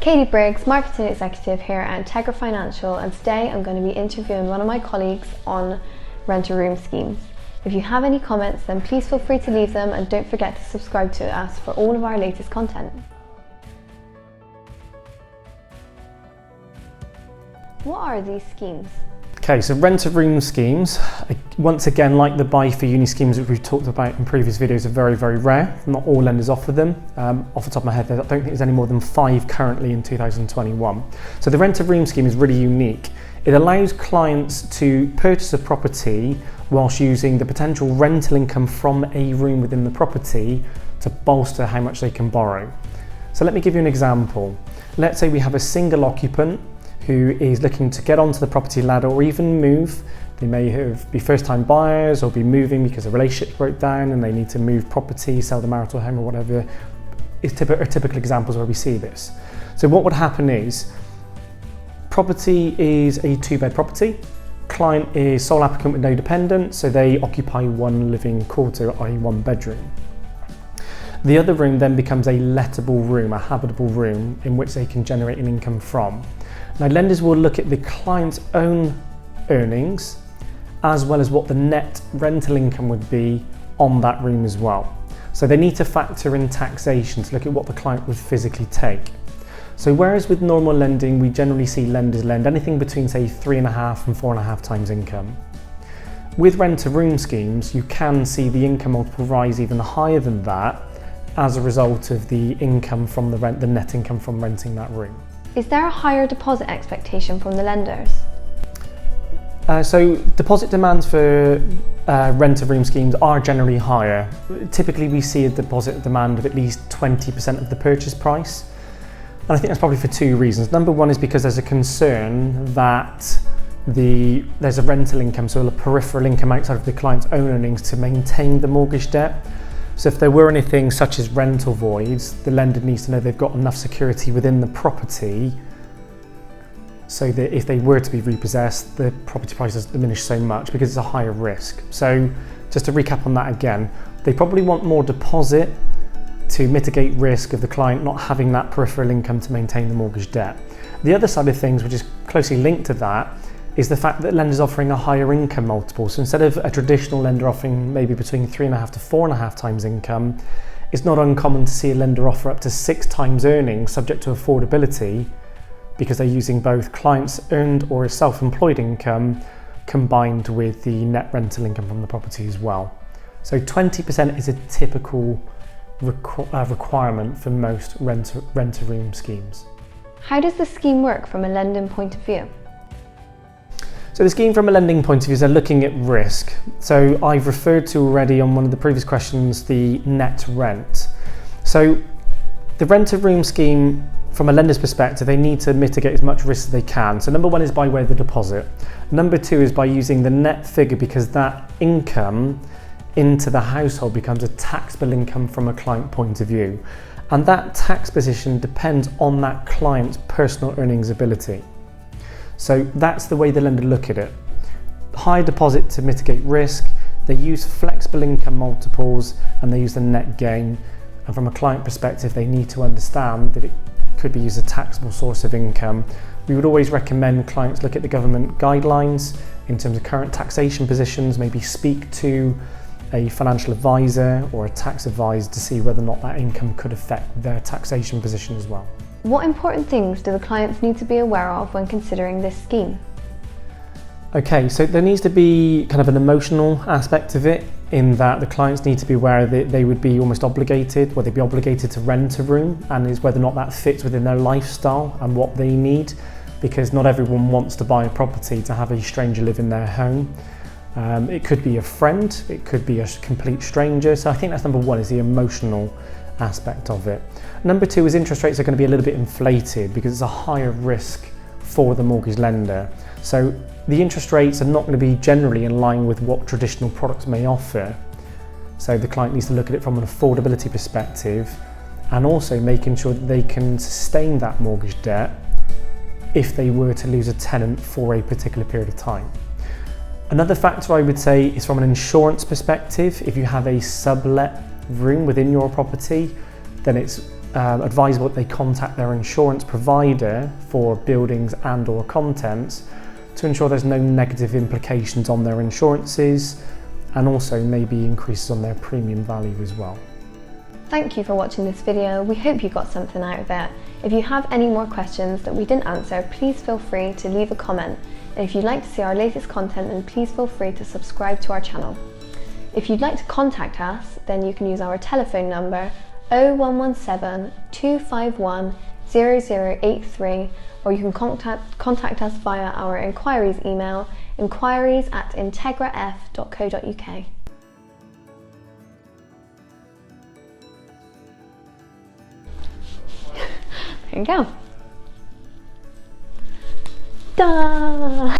Cady Briggs, Marketing Executive here at Integra Financial, and today I'm going to be interviewing one of my colleagues on rent-a-room schemes. If you have any comments, then please feel free to leave them, and don't forget to subscribe to us for all of our latest content. What are these schemes? Okay, so rent-a-room schemes, once again, like the buy for uni schemes that we've talked about in previous videos, are very, very rare. Not all lenders offer them. Off the top of my head, I don't think there's any more than 5 currently in 2021. So the rent-a-room scheme is really unique. It allows clients to purchase a property whilst using the potential rental income from a room within the property to bolster how much they can borrow. So let me give you an example. Let's say we have a single occupant who is looking to get onto the property ladder or even move. They may be first-time buyers or be moving because a relationship broke down and they need to move property, sell the marital home or whatever are typical examples where we see this. So what would happen is, property is a 2-bed property. Client is sole applicant with no dependent, so they occupy 1 living quarter, i.e. 1 bedroom. The other room then becomes a lettable room, a habitable room in which they can generate an income from. Now, lenders will look at the client's own earnings as well as what the net rental income would be on that room as well. So they need to factor in taxation to look at what the client would physically take. So whereas with normal lending, we generally see lenders lend anything between, say, 3.5 and 4.5 times income. With rent-a-room schemes, you can see the income multiple rise even higher than that as a result of the income from the rent, the net income from renting that room. Is there a higher deposit expectation from the lenders? So deposit demands for rent-a-room schemes are generally higher. Typically we see a deposit demand of at least 20% of the purchase price. And I think that's probably for 2 reasons. Number one is because there's a concern that there's a rental income, so a peripheral income outside of the client's own earnings to maintain the mortgage debt. So if there were anything such as rental voids, the lender needs to know they've got enough security within the property so that if they were to be repossessed, the property prices diminish so much because it's a higher risk. So just to recap on that again, they probably want more deposit to mitigate risk of the client not having that peripheral income to maintain the mortgage debt. The other side of things, which is closely linked to that, is the fact that lenders offering a higher income multiple. So instead of a traditional lender offering maybe between 3.5 to 4.5 times income, it's not uncommon to see a lender offer up to 6 times earnings subject to affordability because they're using both clients' earned or self-employed income combined with the net rental income from the property as well. So 20% is a typical requirement for most rent-a-room schemes. How does the scheme work from a lending point of view? So the scheme from a lending point of view is they're looking at risk. So I've referred to already on one of the previous questions the net rent. So the rent-a-room scheme, from a lender's perspective, they need to mitigate as much risk as they can. So number one is by way of the deposit. Number two is by using the net figure, because that income into the household becomes a taxable income from a client point of view. And that tax position depends on that client's personal earnings ability. So that's the way the lender look at it. High deposit to mitigate risk, they use flexible income multiples, and they use the net gain. And from a client perspective, they need to understand that it could be used as a taxable source of income. We would always recommend clients look at the government guidelines in terms of current taxation positions, maybe speak to a financial advisor or a tax advisor to see whether or not that income could affect their taxation position as well. What important things do the clients need to be aware of when considering this scheme? Okay, so there needs to be kind of an emotional aspect of it, in that the clients need to be aware that they would be almost obligated, or they'd be obligated to rent a room, and is whether or not that fits within their lifestyle and what they need, because not everyone wants to buy a property to have a stranger live in their home. It could be a friend, it could be a complete stranger. So I think that's number one, is the emotional aspect of it. Number two is interest rates are going to be a little bit inflated because it's a higher risk for the mortgage lender. So the interest rates are not going to be generally in line with what traditional products may offer. So the client needs to look at it from an affordability perspective, and also making sure that they can sustain that mortgage debt if they were to lose a tenant for a particular period of time. Another factor I would say is from an insurance perspective. If you have a sublet room within your property, then it's advisable that they contact their insurance provider for buildings and or contents to ensure there's no negative implications on their insurances, and also maybe increases on their premium value as well. Thank you for watching this video. We hope you got something out of it. If you have any more questions that we didn't answer, please feel free to leave a comment. And if you'd like to see our latest content, then please feel free to subscribe to our channel. If you'd like to contact us, then you can use our telephone number 0117 251 0083, or you can contact us via our inquiries email, inquiries@integraf.co.uk. There you go. Da!